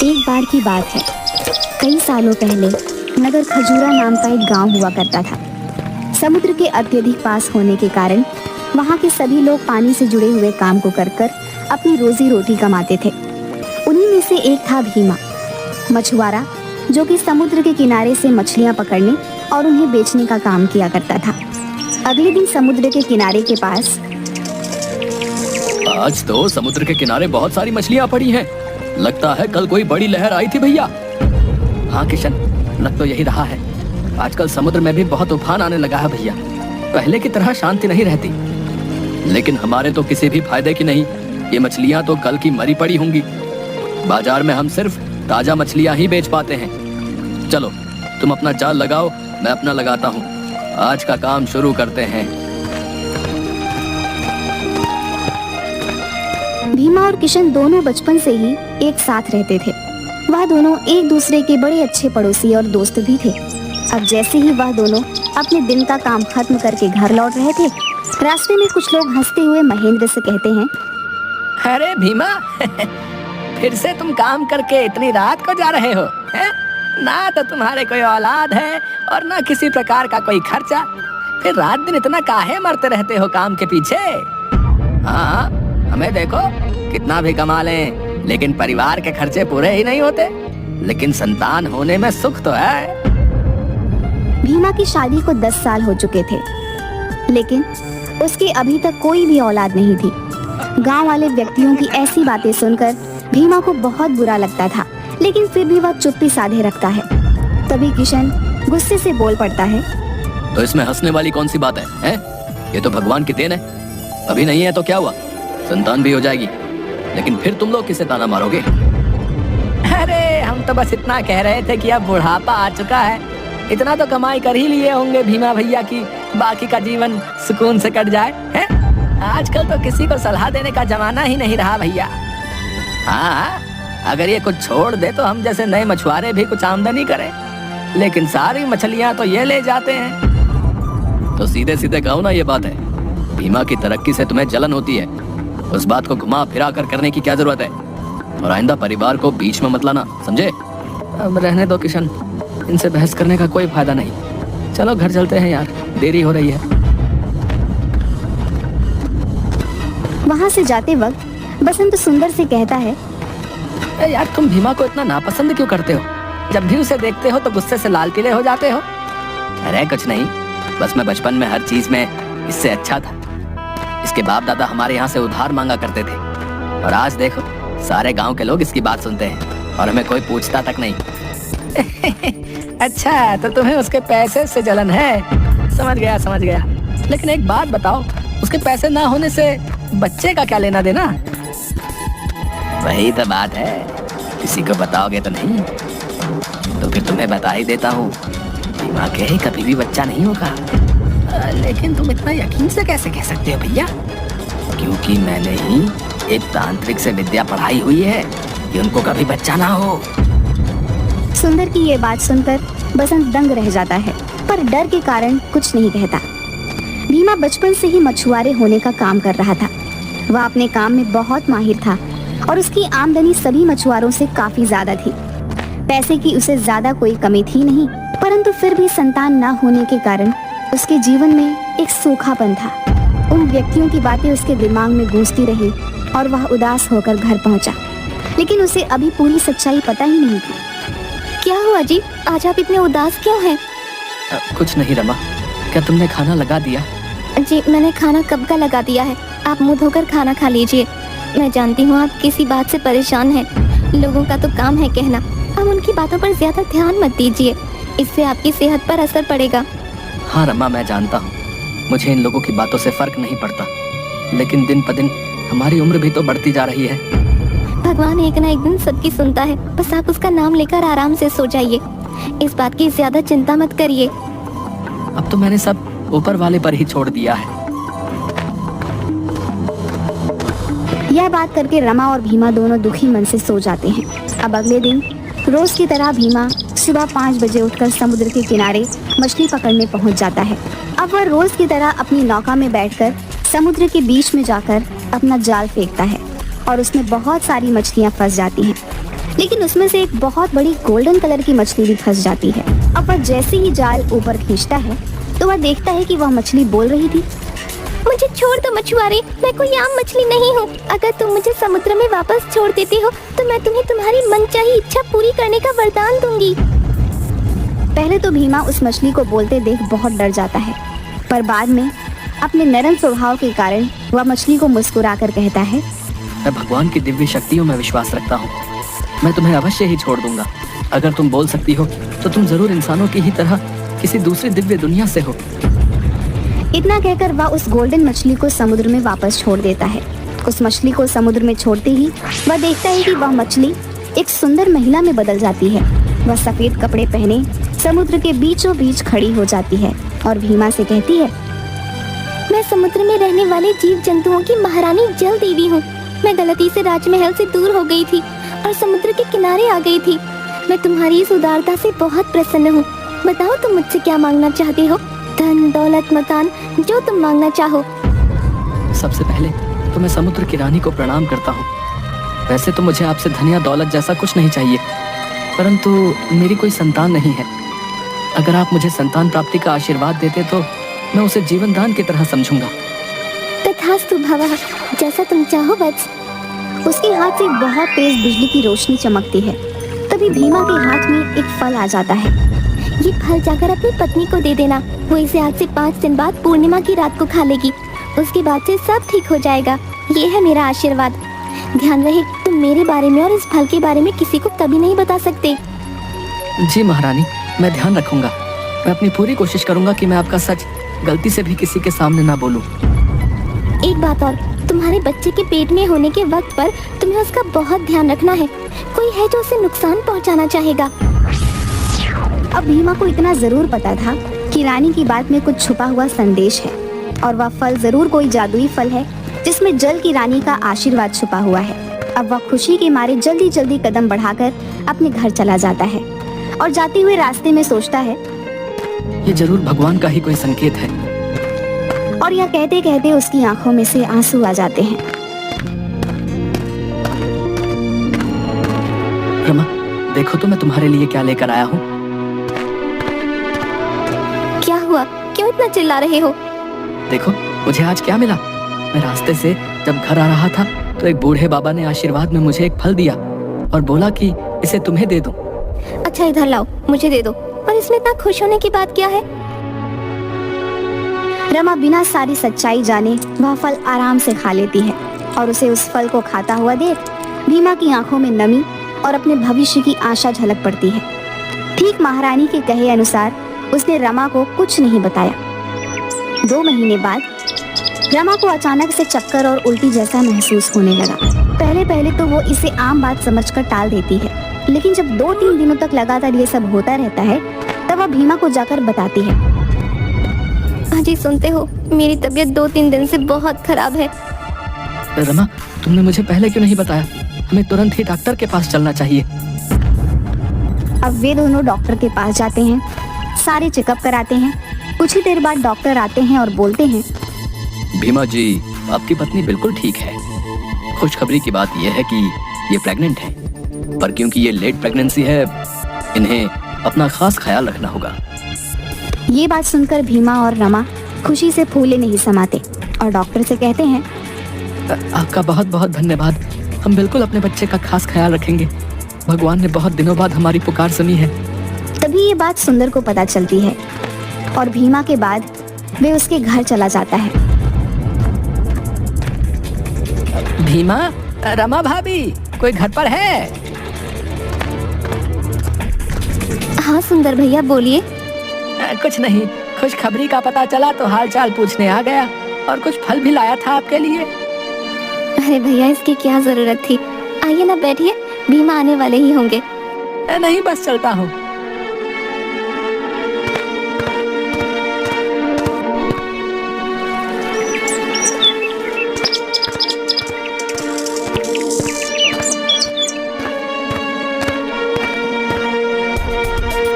एक बार की बात है, कई सालों पहले नगर खजूरा नाम का एक गांव हुआ करता था। समुद्र के अत्यधिक पास होने के कारण वहां के सभी लोग पानी से जुड़े हुए काम को कर कर अपनी रोजी रोटी कमाते थे। उन्हीं में से एक था भीमा, मछुआरा, जो कि समुद्र के किनारे से मछलियां पकड़ने और उन्हें बेचने का काम किया करता था। अगले दिन समुद्र के किनारे के पास आज तो समुद्र के किनारे बहुत सारी मछलियां पड़ी हैं। लगता है कल कोई बड़ी लहर आई थी भैया। हाँ किशन, लग तो यही रहा है। आजकल समुद्र में भी बहुत उफान आने लगा है भैया। पहले की तरह शांति नहीं रहती। लेकिन हमारे तो किसी भी फायदे की नहीं। ये मछलियां तो कल की मरी पड़ी होंगी। बाजार में हम सिर्फ ताजा मछलियां ही बेच पाते हैं। चलो तुम अपना जाल लगाओ, मैं अपना लगाता हूँ। आज का काम शुरू करते हैं। भीमा और किशन दोनों बचपन से ही एक साथ रहते थे। वह दोनों एक दूसरे के बड़े अच्छे पड़ोसी और दोस्त भी थे। अब जैसे ही वह दोनों अपने दिन का काम खत्म करके घर लौट रहे थे, रास्ते में कुछ लोग हंसते हुए महेंद्र से कहते हैं, अरे भीमा फिर से तुम काम करके इतनी रात को जा रहे हो हैं? ना तो तुम्हारे कोई औलाद है और ना किसी प्रकार का कोई खर्चा, फिर रात दिन इतना काहे मरते रहते हो काम के पीछे? हाँ, हमें देखो कितना भी कमा लें, लेकिन परिवार के खर्चे पूरे ही नहीं होते। लेकिन संतान होने में सुख तो है। भीमा की शादी को 10 साल हो चुके थे, लेकिन उसकी अभी तक कोई भी औलाद नहीं थी। गांव वाले व्यक्तियों की ऐसी बातें सुनकर भीमा को बहुत बुरा लगता था, लेकिन फिर भी वह चुप्पी साधे रखता है। तभी किशन गुस्से से बोल पड़ता है, तो इसमें हंसने वाली कौन सी बात है? ये तो भगवान की देन है। अभी नहीं है तो क्या हुआ, संतान भी हो जाएगी। लेकिन फिर तुम लोग किसे ताना मारोगे? अरे हम तो बस इतना कह रहे थे कि अब बुढ़ापा आ चुका है, इतना तो कमाई कर ही लिए होंगे भीमा भैया की बाकी का जीवन सुकून से कट जाए हैं? आजकल तो किसी को सलाह देने का जमाना ही नहीं रहा भैया। हाँ, अगर ये कुछ छोड़ दे तो हम जैसे नए मछुआरे भी कुछ आमदनी करें, लेकिन सारी मछलियां तो ये ले जाते हैं। तो सीधे सीधे कहो ना, ये बात है। भीमा की तरक्की से तुम्हें जलन होती है, उस बात को घुमा फिरा कर करने की क्या जरूरत है? और आइंदा परिवार को बीच में मत लाना, समझे? अब रहने दो किशन, इनसे बहस करने का कोई फायदा नहीं। चलो घर चलते हैं यार, देरी हो रही है। वहाँ से जाते वक्त बसंत सुंदर से कहता है, यार तुम भीमा को इतना नापसंद क्यों करते हो? जब भी उसे देखते हो तो गुस्से से लाल पीले हो जाते हो। अरे कुछ नहीं, बस मैं बचपन में हर चीज में इससे अच्छा था। इसके बाप दादा हमारे यहाँ से उधार मांगा करते थे, और आज देखो सारे गांव के लोग इसकी बात सुनते हैं और हमें कोई पूछता तक नहीं। अच्छा, तो तुम्हें उसके पैसे से जलन है। समझ गया। लेकिन एक बात बताओ, उसके पैसे ना होने से बच्चे का क्या लेना देना? वही तो बात है, किसी को बताओगे तो नहीं। तो फिर तुम्हें बता ही देता हूँ, भीमा के ही कभी भी बच्चा नहीं होगा। लेकिन तुम इतना यकीन से कैसे कह सकते हो भैया? क्योंकि मैंने ही एक तांत्रिक से विद्या पढ़ाई हुई है कि उनको कभी बच्चा ना हो। सुंदर की ये बात सुनकर बसंत दंग रह जाता है, पर डर के कारण कुछ नहीं कहता। भीमा बचपन से ही मछुआरे होने का काम कर रहा था। वह अपने काम में बहुत माहिर था और उसकी आमदनी सभी मछुआरों से काफी ज्यादा थी। पैसे की उसे ज्यादा कोई कमी थी नहीं, परंतु फिर भी संतान न होने के कारण उसके जीवन में एक सूखापन था। उन व्यक्तियों की बातें उसके दिमाग में गूंजती रही और वह उदास होकर घर पहुंचा, लेकिन उसे अभी पूरी सच्चाई पता ही नहीं थी। क्या हुआ जी, आज आप इतने उदास क्यों हैं? कुछ नहीं रमा, क्या तुमने खाना लगा दिया? जी मैंने खाना कब का लगा दिया है, आप मुंह धोकर खाना खा लीजिए। मैं जानती हूँ आप किसी बात से परेशान हैं, लोगों का तो काम है कहना। आप उनकी बातों पर ज्यादा ध्यान मत दीजिए, इससे आपकी सेहत पर असर पड़ेगा। हाँ रमा, मैं जानता हूँ, मुझे इन लोगों की बातों से फर्क नहीं पड़ता, लेकिन दिन पर दिन हमारी उम्र भी तो बढ़ती जा रही है। भगवान एक ना एक दिन सबकी सुनता है, बस आप उसका नाम लेकर आराम से सो जाइए। इस बात की ज्यादा चिंता मत करिए। अब तो मैंने सब ऊपर वाले पर ही छोड़ दिया है। यह बात करके रमा और भीमा दोनों दुखी मन से सो जाते हैं। अब अगले दिन रोज की तरह भीमा सुबह 5 बजे उठकर समुद्र के किनारे मछली पकड़ने पहुंच जाता है। अब वह रोज की तरह अपनी नौका में बैठकर समुद्र के बीच में जाकर अपना जाल फेंकता है और उसमें बहुत सारी मछलियां फंस जाती हैं। लेकिन उसमें से एक बहुत बड़ी गोल्डन कलर की मछली भी फंस जाती है। अब वह जैसे ही जाल ऊपर खींचता है तो वह देखता है कि वह मछली बोल रही थी, मुझे छोड़ दो मछुआरे, मैं कोई आम मछली नहीं हूँ। अगर तुम मुझे समुद्र में वापस छोड़ देते हो तो मैं तुम्हें तुम्हारी मनचाही इच्छा पूरी करने का वरदान दूंगी। पहले तो भीमा उस मछली को बोलते देख बहुत डर जाता है, पर बाद में अपने नरम स्वभाव के कारण वह मछली को मुस्कुराकर कहता है, मैं भगवान की दिव्य शक्तियों में विश्वास रखता हूँ। मैं तुम्हें अवश्य ही छोड़ दूंगा। अगर तुम बोल सकती हो तो तुम जरूर इंसानों की ही तरह किसी दूसरी दिव्य दुनिया से हो। इतना कहकर वह उस गोल्डन मछली को समुद्र में वापस छोड़ देता है। उस मछली को समुद्र में छोड़ते ही वह देखता है कि वह मछली एक सुंदर महिला में बदल जाती है। वह सफेद कपड़े पहने समुद्र के बीचों बीच खड़ी हो जाती है और भीमा से कहती है, मैं समुद्र में रहने वाले जीव जंतुओं की महारानी जल देवी हूँ। मैं गलती से राजमहल से दूर हो गई थी और समुद्र के किनारे आ गई थी। मैं तुम्हारी इस उदारता से बहुत प्रसन्न हूँ। बताओ तुम मुझसे क्या मांगना चाहते हो? धन, दौलत, मकान, जो तुम मांगना चाहो। सबसे पहले तो मैं समुद्र की रानी को प्रणाम करता हूँ। वैसे तो मुझे आपसे धन या दौलत जैसा कुछ नहीं चाहिए, परंतु मेरी कोई संतान नहीं है। अगर आप मुझे संतान प्राप्ति का आशीर्वाद देते तो मैं उसे जीवन दान की तरह समझूंगा। तथास्तु भवः, जैसा तुम चाहो वत्स। उसके हाथ से बहुत तेज बिजली की रोशनी चमकती है। तभी भीमा के हाथ में एक फल आ जाता है। ये फल जाकर अपनी पत्नी को दे देना। वो इसे आज से 5 दिन बाद पूर्णिमा की रात को खा लेगी। उसके बाद से सब ठीक हो जाएगा। ये है मेरा आशीर्वाद। ध्यान रहे तुम मेरे बारे में और इस फल के बारे में किसी को कभी नहीं बता सकते। जी महारानी, मैं ध्यान रखूंगा। मैं अपनी पूरी कोशिश करूंगा कि मैं आपका सच गलती से भी किसी के सामने ना बोलूं। एक बात और, तुम्हारे बच्चे के पेट में होने के वक्त पर तुम्हें उसका बहुत ध्यान रखना है। कोई है जो उसे नुकसान पहुंचाना चाहेगा। अब भीमा को इतना जरूर पता था कि रानी की बात में कुछ छुपा हुआ संदेश है और वह फल जरूर कोई जादुई फल है जिसमें जल की रानी का आशीर्वाद छुपा हुआ है। अब वह खुशी के मारे जल्दी जल्दी कदम बढ़ाकर अपने घर चला जाता है और जाते हुए रास्ते में सोचता है, ये जरूर भगवान का ही कोई संकेत है। और यह कहते कहते उसकी आंखों में से आंसू आ जाते हैं। रमा, देखो तो मैं तुम्हारे लिए क्या लेकर आया हूँ। क्या हुआ? क्यों इतना चिल्ला रहे हो? देखो मुझे आज क्या मिला। मैं रास्ते से जब घर आ रहा था तो एक बूढ़े बाबा ने आशीर्वाद में मुझे एक फल दिया और बोला कि इसे तुम्हें दे दूं। अच्छा इधर लाओ, मुझे दे दो। और इसमें इतना खुश होने की बात क्या है? रमा बिना सारी सच्चाई जाने वह फल आराम से खा लेती है और उसे उस फल को खाता हुआ देख भीमा की आंखों में नमी और अपने भविष्य की आशा झलक पड़ती है। ठीक महारानी के कहे अनुसार उसने रमा को कुछ नहीं बताया। 2 महीने बाद रमा को अचानक से चक्कर और उल्टी जैसा महसूस होने लगा। पहले पहले तो वो इसे आम बात समझकर टाल देती है, लेकिन जब 2-3 दिनों तक लगातार ये सब होता रहता है तब वह भीमा को जाकर बताती है। अजी सुनते हो, मेरी तबीयत 2-3 दिन से बहुत खराब है। रमा, तुमने मुझे पहले क्यों नहीं बताया? हमें तुरंत ही डॉक्टर के पास चलना चाहिए। अब वे दोनों डॉक्टर के पास जाते हैं, सारे चेकअप कराते हैं। कुछ ही देर बाद डॉक्टर आते हैं और बोलते हैं, भीमा जी, आपकी पत्नी बिल्कुल ठीक है। खुशखबरी की बात यह है कि ये प्रेग्नेंट है, पर क्योंकि ये लेट प्रेगनेंसी है, इन्हें अपना खास ख्याल रखना होगा। ये बात सुनकर भीमा और रमा खुशी से फूले नहीं समाते और डॉक्टर से कहते हैं, आपका बहुत बहुत धन्यवाद। हम बिल्कुल अपने बच्चे का खास ख्याल रखेंगे। भगवान ने बहुत दिनों बाद हमारी पुकार सुनी है। तभी ये बात सुंदर को पता चलती है और भीमा के बाद वे उसके घर चला जाता है। भीमा, रमा भाभी, कोई घर पर है? हाँ सुंदर भैया, बोलिए। कुछ नहीं, खुशखबरी का पता चला तो हाल चाल पूछने आ गया और कुछ फल भी लाया था आपके लिए। अरे भैया, इसकी क्या जरूरत थी? आइए ना बैठिए, भीमा आने वाले ही होंगे। नहीं, बस चलता हूँ।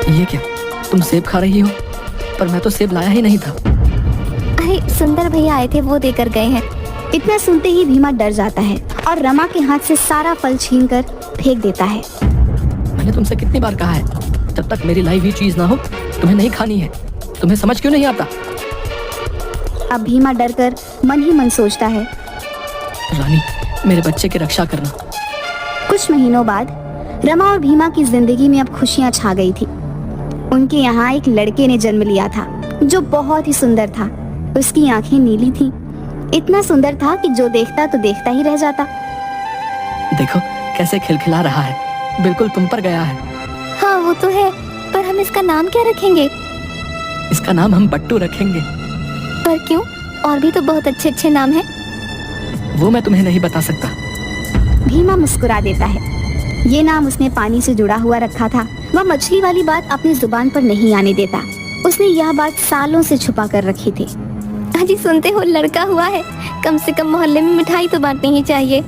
ये क्या, तुम सेब खा रही हो? पर मैं तो सेब लाया ही नहीं था। अरे सुंदर भैया आए थे, वो देकर गए हैं। इतना सुनते ही भीमा डर जाता है और रमा के हाथ से सारा फल छीनकर फेंक देता है। मैंने तुमसे कितनी बार कहा है, जब तक मेरी लाई हुई चीज ना हो तुम्हें नहीं खानी है। तुम्हें समझ क्यों नहीं आता? अब भीमा डरकर मन ही मन सोचता है। रानी, मेरे बच्चे की रक्षा करना। कुछ महीनों बाद रमा और भीमा की जिंदगी में अब खुशियां छा गई थी। उनके यहाँ एक लड़के ने जन्म लिया था जो बहुत ही सुंदर था। उसकी आंखें नीली थीं। इतना सुंदर था कि जो देखता तो देखता ही रह जाता। देखो कैसे खिलखिला रहा है, बिल्कुल तुम पर गया है। हाँ वो तो है, पर हम इसका नाम क्या रखेंगे? इसका नाम हम बट्टू रखेंगे। पर क्यों? और भी तो बहुत अच्छे अच्छे नाम हैं। वो मैं तुम्हें नहीं बता सकता। भीमा मुस्कुरा देता है। ये नाम उसने पानी से जुड़ा हुआ रखा था। वह मछली वाली बात अपनी जुबान पर नहीं आने देता। उसने यह बात सालों से छुपा कर रखी थी। अजी सुनते हो, लड़का हुआ है, कम से कम मोहल्ले में मिठाई तो बांटनी ही चाहिए।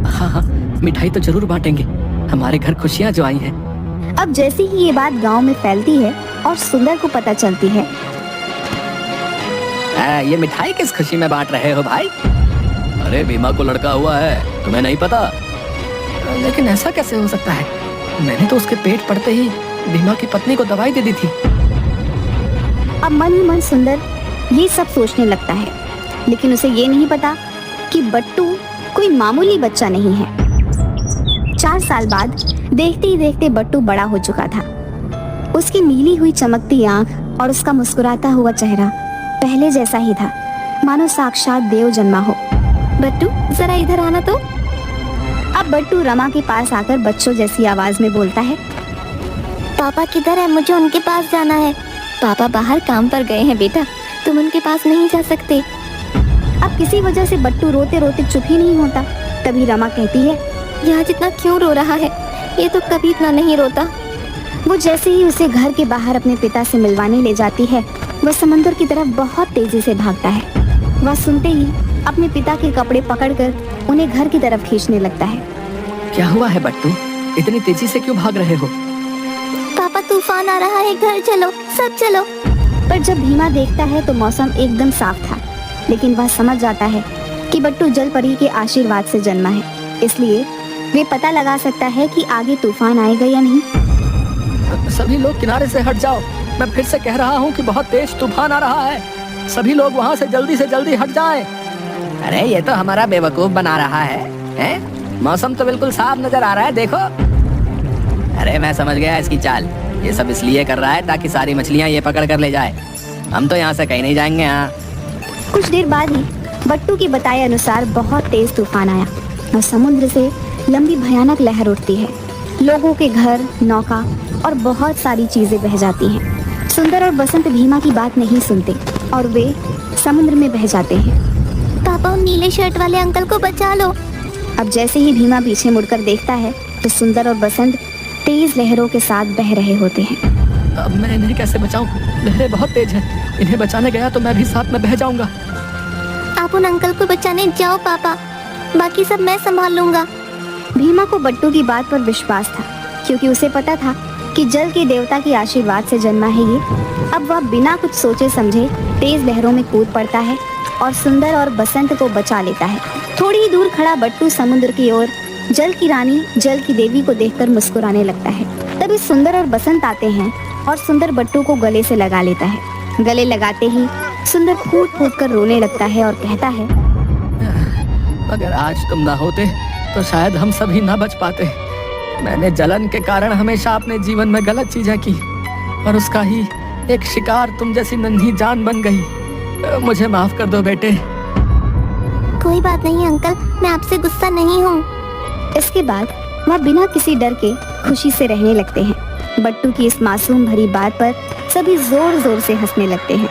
हाँ हाँ, मिठाई तो जरूर बांटेंगे, हमारे घर खुशियाँ जो आई हैं। अब जैसे ही ये बात गांव में फैलती है और सुंदर को पता चलती है। ये मिठाई किस खुशी में बांट रहे हो भाई? अरे भीमा को लड़का हुआ है, तुम्हें नहीं पता? लेकिन ऐसा कैसे हो सकता है? मैंने तो उसके पेट पड़ते ही भीमा की पत्नी को दवाई दे दी थी। अब मन ही मन सुंदर ये सब सोचने लगता है, लेकिन उसे ये नहीं पता कि बट्टू कोई मामूली बच्चा नहीं है। 4 साल बाद देखते ही देखते बट्टू बड़ा हो चुका था। उसकी नीली हुई चमकती आंख और उसका मुस्कुराता हुआ चेहरा पहले जैसा ही था, मानो साक्षात देव जन्मा हो। बट्टू जरा इधर आना तो। अब बट्टू रमा के पास आकर बच्चों जैसी आवाज में बोलता है। पापा किधर है? मुझे उनके पास जाना है। पापा बाहर काम पर गए हैं बेटा, तुम उनके पास नहीं जा सकते। अब किसी वजह से बट्टू रोते रोते चुप ही नहीं होता। तभी रमा कहती है, यह इतना क्यों रो रहा है? ये तो कभी इतना नहीं रोता। वो जैसे ही उसे घर के बाहर अपने पिता से मिलवाने ले जाती है, वह समुद्र की तरफ बहुत तेजी से भागता है। वह सुनते ही अपने पिता के कपड़े पकड़कर उन्हें घर की तरफ खींचने लगता है। क्या हुआ है बट्टू, इतनी तेजी से क्यों भाग रहे हो? पापा तूफान आ रहा है, घर चलो, सब चलो। पर जब भीमा देखता है तो मौसम एकदम साफ था, लेकिन वह समझ जाता है कि बट्टू जल परी के आशीर्वाद से जन्मा है, इसलिए वे पता लगा सकता है कि आगे तूफान आएगा या नहीं। सभी लोग किनारे से हट जाओ, मैं फिर से कह रहा हूँ कि बहुत तेज तूफान आ रहा है। सभी लोग वहाँ से जल्दी हट जाएं। अरे ये तो हमारा बेवकूफ बना रहा है, हैं? मौसम तो बिल्कुल साफ नजर आ रहा है, देखो। अरे मैं समझ गया इसकी चाल, ये सब इसलिए कर रहा है ताकि सारी मछलियाँ ये पकड़ कर ले जाए। हम तो यहाँ से कहीं नहीं जाएंगे। हाँ, कुछ देर बाद ही बट्टू के बताए अनुसार बहुत तेज तूफान आया और समुद्र से लंबी भयानक लहर उठती है। लोगों के घर, नौका और बहुत सारी चीजें बह जाती हैं। सुंदर और बसंत भीमा की बात नहीं सुनते और वे समुद्र में बह जाते हैं। पापा उन नीले शर्ट वाले अंकल को बचा लो। अब जैसे ही भीमा पीछे मुड़कर देखता है तो सुंदर और बसंत तेज लहरों के साथ बह रहे होते हैं। अब मैं इन्हें कैसे बचाऊं? लहरें बहुत तेज हैं, इन्हें बचाने गया तो मैं भी साथ में बह जाऊंगा। आप उन अंकल को बचाने जाओ पापा, बाकी सब मैं संभाल लूंगा। भीमा को बट्टू की बात पर विश्वास था, क्योंकि उसे पता था कि जल के देवता के आशीर्वाद से जन्मा है ये। अब वह बिना कुछ सोचे समझे तेज लहरों में कूद पड़ता है और सुंदर और बसंत को बचा लेता है। थोड़ी ही दूर खड़ा बट्टू समुद्र की ओर जल की रानी, जल की देवी को देखकर मुस्कुराने लगता है। तभी सुंदर और बसंत आते हैं और सुंदर बट्टू को गले से लगा लेता है। गले लगाते ही सुंदर फूट फूट कर रोने लगता है और कहता है, अगर आज तुम ना होते तो शायद हम सभी ना बच पाते। मैंने जलन के कारण हमेशा अपने जीवन में गलत चीजें की और उसका ही एक शिकार तुम जैसी नन्ही जान बन गई। मुझे माफ कर दो बेटे। कोई बात नहीं अंकल, मैं आपसे गुस्सा नहीं हूँ। इसके बाद वह बिना किसी डर के खुशी से रहने लगते हैं। बट्टू की इस मासूम भरी बात पर सभी जोर जोर से हंसने लगते हैं।